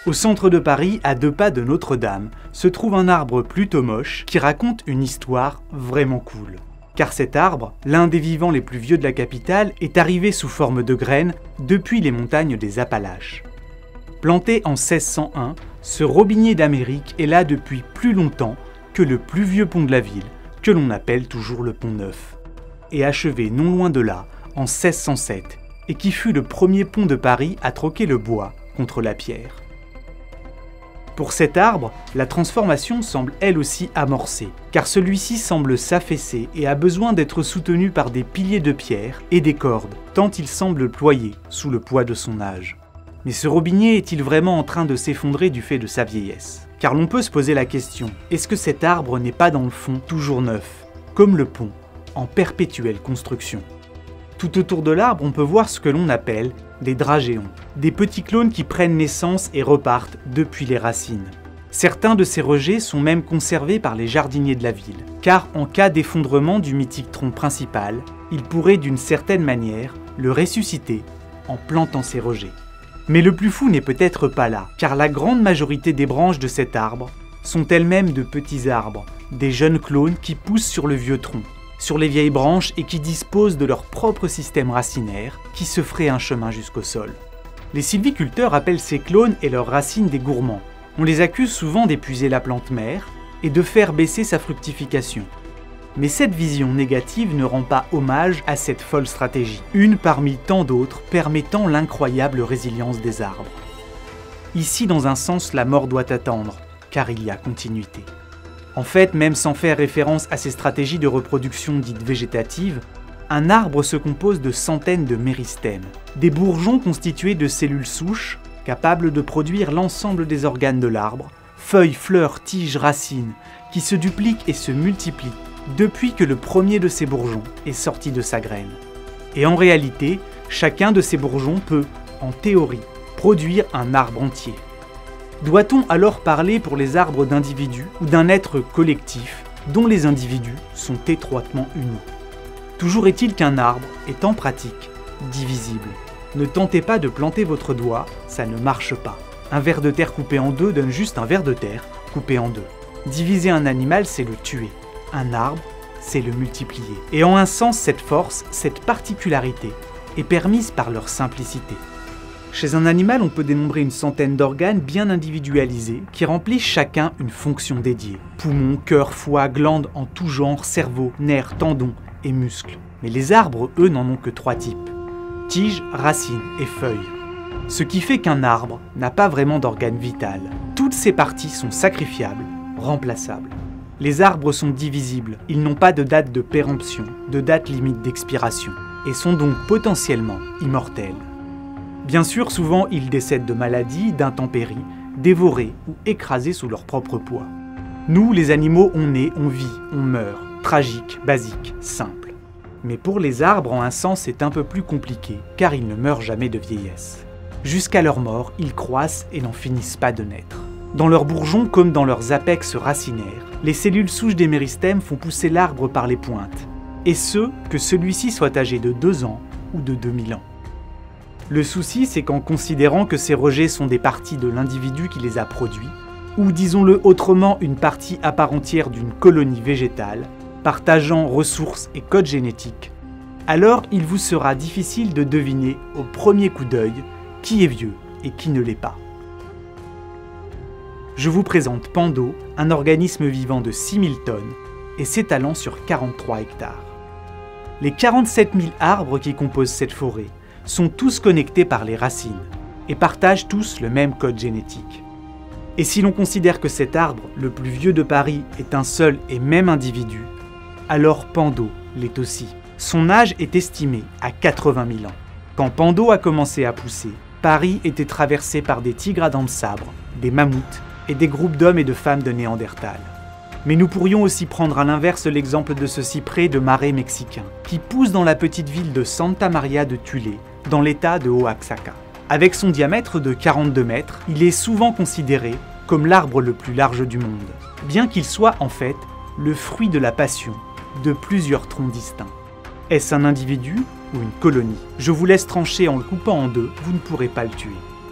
Au centre de Paris, à 2 pas de Notre-Dame, se trouve un arbre plutôt moche qui raconte une histoire vraiment cool. Car cet arbre, l'un des vivants les plus vieux de la capitale, est arrivé sous forme de graines depuis les montagnes des Appalaches. Planté en 1601, ce robinier d'Amérique est là depuis plus longtemps que le plus vieux pont de la ville, que l'on appelle toujours le Pont Neuf, et achevé non loin de là, en 1607, et qui fut le premier pont de Paris à troquer le bois contre la pierre. Pour cet arbre, la transformation semble elle aussi amorcée, car celui-ci semble s'affaisser et a besoin d'être soutenu par des piliers de pierre et des cordes, tant il semble ployer sous le poids de son âge. Mais ce robinier est-il vraiment en train de s'effondrer du fait de sa vieillesse? Car l'on peut se poser la question, est-ce que cet arbre n'est pas dans le fond toujours neuf, comme le pont, en perpétuelle construction? Tout autour de l'arbre, on peut voir ce que l'on appelle des dragéons, des petits clones qui prennent naissance et repartent depuis les racines. Certains de ces rejets sont même conservés par les jardiniers de la ville, car en cas d'effondrement du mythique tronc principal, ils pourraient d'une certaine manière le ressusciter en plantant ces rejets. Mais le plus fou n'est peut-être pas là, car la grande majorité des branches de cet arbre sont elles-mêmes de petits arbres, des jeunes clones qui poussent sur le vieux tronc, sur les vieilles branches et qui disposent de leur propre système racinaire qui se ferait un chemin jusqu'au sol. Les sylviculteurs appellent ces clones et leurs racines des gourmands. On les accuse souvent d'épuiser la plante mère et de faire baisser sa fructification. Mais cette vision négative ne rend pas hommage à cette folle stratégie, une parmi tant d'autres permettant l'incroyable résilience des arbres. Ici, dans un sens, la mort doit attendre, car il y a continuité. En fait, même sans faire référence à ces stratégies de reproduction dites végétatives, un arbre se compose de centaines de méristèmes, des bourgeons constitués de cellules souches capables de produire l'ensemble des organes de l'arbre, feuilles, fleurs, tiges, racines, qui se dupliquent et se multiplient depuis que le premier de ces bourgeons est sorti de sa graine. Et en réalité, chacun de ces bourgeons peut, en théorie, produire un arbre entier. Doit-on alors parler pour les arbres d'individus ou d'un être collectif dont les individus sont étroitement unis? Toujours est-il qu'un arbre est en pratique divisible. Ne tentez pas de planter votre doigt, ça ne marche pas. Un ver de terre coupé en deux donne juste un ver de terre coupé en deux. Diviser un animal, c'est le tuer. Un arbre, c'est le multiplier. Et en un sens, cette force, cette particularité, est permise par leur simplicité. Chez un animal, on peut dénombrer une centaine d'organes bien individualisés qui remplissent chacun une fonction dédiée. Poumons, cœur, foie, glandes en tout genre, cerveau, nerfs, tendons et muscles. Mais les arbres, eux, n'en ont que 3 types. Tiges, racines et feuilles. Ce qui fait qu'un arbre n'a pas vraiment d'organe vital. Toutes ces parties sont sacrifiables, remplaçables. Les arbres sont divisibles, ils n'ont pas de date de péremption, de date limite d'expiration, et sont donc potentiellement immortels. Bien sûr, souvent, ils décèdent de maladies, d'intempéries, dévorés ou écrasés sous leur propre poids. Nous, les animaux, on naît, on vit, on meurt. Tragique, basique, simple. Mais pour les arbres, en un sens, c'est un peu plus compliqué, car ils ne meurent jamais de vieillesse. Jusqu'à leur mort, ils croissent et n'en finissent pas de naître. Dans leurs bourgeons, comme dans leurs apex racinaires, les cellules souches des méristèmes font pousser l'arbre par les pointes, et ce, que celui-ci soit âgé de 2 ans ou de 2000 ans. Le souci, c'est qu'en considérant que ces rejets sont des parties de l'individu qui les a produits, ou disons-le autrement, une partie à part entière d'une colonie végétale, partageant ressources et codes génétiques, alors il vous sera difficile de deviner au premier coup d'œil qui est vieux et qui ne l'est pas. Je vous présente Pando, un organisme vivant de 6000 tonnes et s'étalant sur 43 hectares. Les 47 000 arbres qui composent cette forêt sont tous connectés par les racines et partagent tous le même code génétique. Et si l'on considère que cet arbre, le plus vieux de Paris, est un seul et même individu, alors Pando l'est aussi. Son âge est estimé à 80 000 ans. Quand Pando a commencé à pousser, Paris était traversé par des tigres à dents de sabre, des mammouths et des groupes d'hommes et de femmes de Néandertal. Mais nous pourrions aussi prendre à l'inverse l'exemple de ce cyprès de marais mexicain, qui pousse dans la petite ville de Santa Maria de Tule, dans l'état de Oaxaca. Avec son diamètre de 42 mètres, il est souvent considéré comme l'arbre le plus large du monde, bien qu'il soit en fait le fruit de la passion de plusieurs troncs distincts. Est-ce un individu ou une colonie? Je vous laisse trancher en le coupant en deux, vous ne pourrez pas le tuer.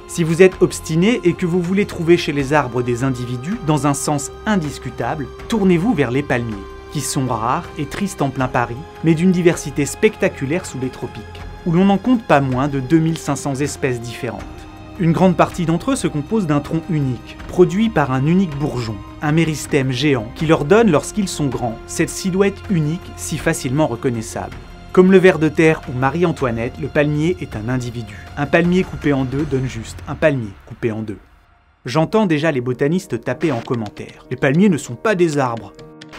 Si vous êtes obstiné et que vous voulez trouver chez les arbres des individus dans un sens indiscutable, tournez-vous vers les palmiers, qui sont rares et tristes en plein Paris, mais d'une diversité spectaculaire sous les tropiques, où l'on n'en compte pas moins de 2500 espèces différentes. Une grande partie d'entre eux se compose d'un tronc unique, produit par un unique bourgeon, un méristème géant qui leur donne, lorsqu'ils sont grands, cette silhouette unique si facilement reconnaissable. Comme le ver de terre ou Marie-Antoinette, le palmier est un individu. Un palmier coupé en deux donne juste un palmier coupé en deux. J'entends déjà les botanistes taper en commentaire. Les palmiers ne sont pas des arbres.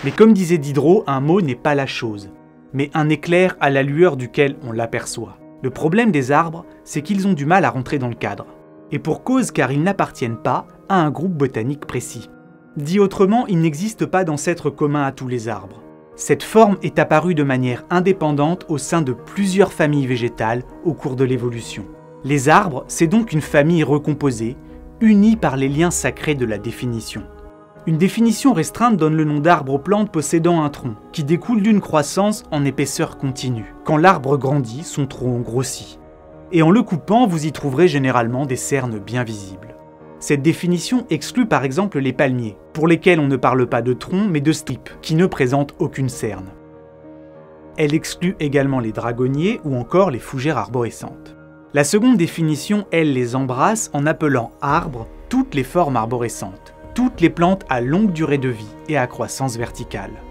Mais comme disait Diderot, un mot n'est pas la chose, mais un éclair à la lueur duquel on l'aperçoit. Le problème des arbres, c'est qu'ils ont du mal à rentrer dans le cadre. Et pour cause, car ils n'appartiennent pas à un groupe botanique précis. Dit autrement, il n'existe pas d'ancêtre commun à tous les arbres. Cette forme est apparue de manière indépendante au sein de plusieurs familles végétales au cours de l'évolution. Les arbres, c'est donc une famille recomposée, unie par les liens sacrés de la définition. Une définition restreinte donne le nom d'arbre aux plantes possédant un tronc, qui découle d'une croissance en épaisseur continue. Quand l'arbre grandit, son tronc grossit. Et en le coupant, vous y trouverez généralement des cernes bien visibles. Cette définition exclut par exemple les palmiers, pour lesquels on ne parle pas de tronc mais de stipes, qui ne présentent aucune cerne. Elle exclut également les dragonniers ou encore les fougères arborescentes. La seconde définition, elle, les embrasse en appelant arbres toutes les formes arborescentes, toutes les plantes à longue durée de vie et à croissance verticale.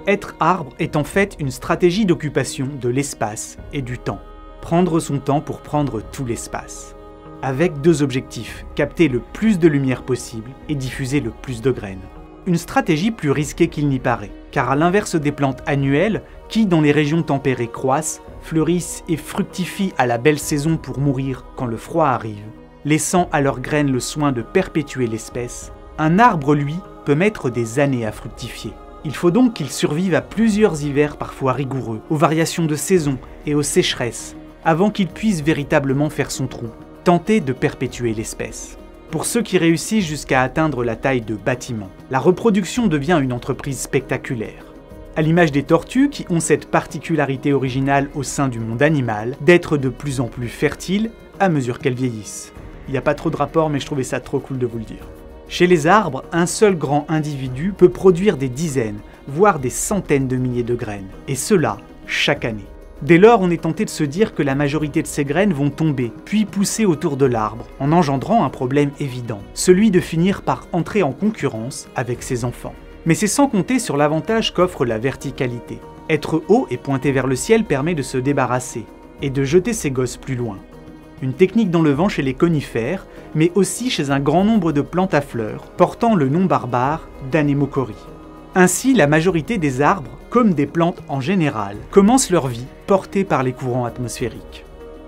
Être arbre est en fait une stratégie d'occupation de l'espace et du temps. Prendre son temps pour prendre tout l'espace. Avec deux objectifs, capter le plus de lumière possible et diffuser le plus de graines. Une stratégie plus risquée qu'il n'y paraît, car à l'inverse des plantes annuelles, qui dans les régions tempérées croissent, fleurissent et fructifient à la belle saison pour mourir quand le froid arrive, laissant à leurs graines le soin de perpétuer l'espèce, un arbre, lui, peut mettre des années à fructifier. Il faut donc qu'il survive à plusieurs hivers parfois rigoureux, aux variations de saison et aux sécheresses, avant qu'il puisse véritablement faire son trou, tenter de perpétuer l'espèce. Pour ceux qui réussissent jusqu'à atteindre la taille de bâtiment, la reproduction devient une entreprise spectaculaire. À l'image des tortues qui ont cette particularité originale au sein du monde animal, d'être de plus en plus fertiles à mesure qu'elles vieillissent. Il n'y a pas trop de rapport, mais je trouvais ça trop cool de vous le dire. Chez les arbres, un seul grand individu peut produire des dizaines, voire des centaines de milliers de graines, et cela chaque année. Dès lors, on est tenté de se dire que la majorité de ces graines vont tomber, puis pousser autour de l'arbre, en engendrant un problème évident, celui de finir par entrer en concurrence avec ses enfants. Mais c'est sans compter sur l'avantage qu'offre la verticalité. Être haut et pointé vers le ciel permet de se débarrasser, et de jeter ses gosses plus loin. Une technique dans le vent chez les conifères, mais aussi chez un grand nombre de plantes à fleurs, portant le nom barbare d'Anémochorie. Ainsi, la majorité des arbres, comme des plantes en général, commencent leur vie portées par les courants atmosphériques.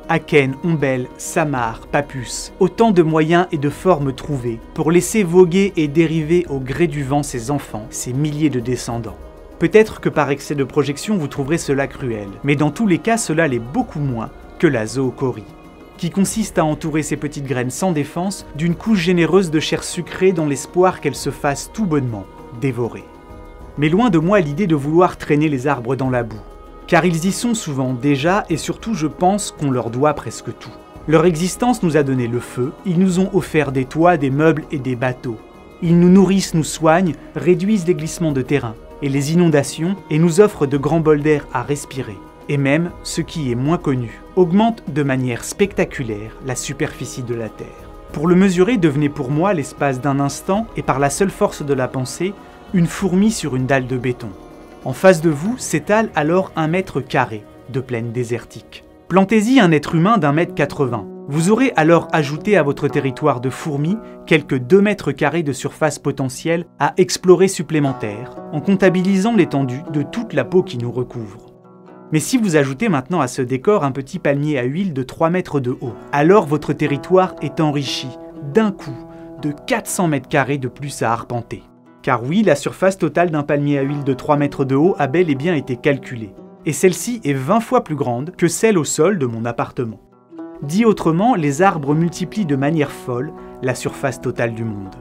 Akènes, ombelles, samarres, papus, autant de moyens et de formes trouvés pour laisser voguer et dériver au gré du vent ses enfants, ses milliers de descendants. Peut-être que par excès de projection vous trouverez cela cruel, mais dans tous les cas cela l'est beaucoup moins que la zoochorie, qui consiste à entourer ces petites graines sans défense d'une couche généreuse de chair sucrée dans l'espoir qu'elles se fassent tout bonnement dévorer. Mais loin de moi l'idée de vouloir traîner les arbres dans la boue, car ils y sont souvent déjà et surtout je pense qu'on leur doit presque tout. Leur existence nous a donné le feu, ils nous ont offert des toits, des meubles et des bateaux. Ils nous nourrissent, nous soignent, réduisent les glissements de terrain et les inondations et nous offrent de grands bols d'air à respirer. Et même, ce qui est moins connu, augmente de manière spectaculaire la superficie de la Terre. Pour le mesurer, devenez pour moi l'espace d'un instant et par la seule force de la pensée, une fourmi sur une dalle de béton. En face de vous s'étale alors 1 mètre carré de plaine désertique. Plantez-y un être humain d'1,80 m. Vous aurez alors ajouté à votre territoire de fourmis quelques 2 mètres carrés de surface potentielle à explorer supplémentaire, en comptabilisant l'étendue de toute la peau qui nous recouvre. Mais si vous ajoutez maintenant à ce décor un petit palmier à huile de 3 mètres de haut, alors votre territoire est enrichi d'un coup de 400 mètres carrés de plus à arpenter. Car oui, la surface totale d'un palmier à huile de 3 mètres de haut a bel et bien été calculée. Et celle-ci est 20 fois plus grande que celle au sol de mon appartement. Dit autrement, les arbres multiplient de manière folle la surface totale du monde.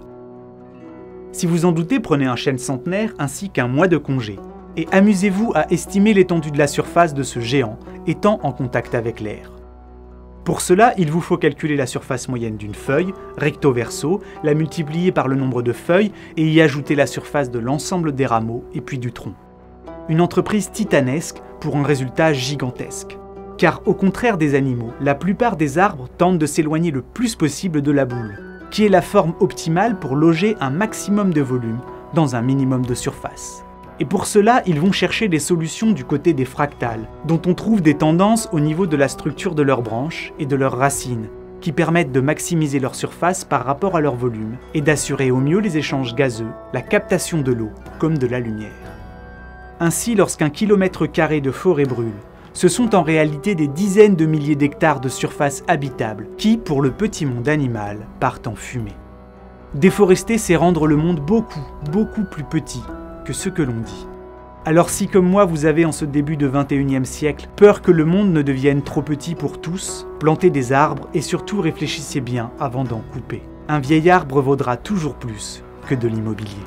Si vous en doutez, prenez un chêne centenaire ainsi qu'un mois de congé, et amusez-vous à estimer l'étendue de la surface de ce géant étant en contact avec l'air. Pour cela, il vous faut calculer la surface moyenne d'une feuille, recto verso, la multiplier par le nombre de feuilles et y ajouter la surface de l'ensemble des rameaux et puis du tronc. Une entreprise titanesque pour un résultat gigantesque. Car au contraire des animaux, la plupart des arbres tentent de s'éloigner le plus possible de la boule, qui est la forme optimale pour loger un maximum de volume dans un minimum de surface. Et pour cela, ils vont chercher des solutions du côté des fractales, dont on trouve des tendances au niveau de la structure de leurs branches et de leurs racines, qui permettent de maximiser leur surface par rapport à leur volume et d'assurer au mieux les échanges gazeux, la captation de l'eau comme de la lumière. Ainsi, lorsqu'un kilomètre carré de forêt brûle, ce sont en réalité des dizaines de milliers d'hectares de surface habitable qui, pour le petit monde animal, partent en fumée. Déforester, c'est rendre le monde beaucoup plus petit que ce que l'on dit. Alors si comme moi vous avez en ce début de 21e siècle peur que le monde ne devienne trop petit pour tous, plantez des arbres et surtout réfléchissez bien avant d'en couper. Un vieil arbre vaudra toujours plus que de l'immobilier.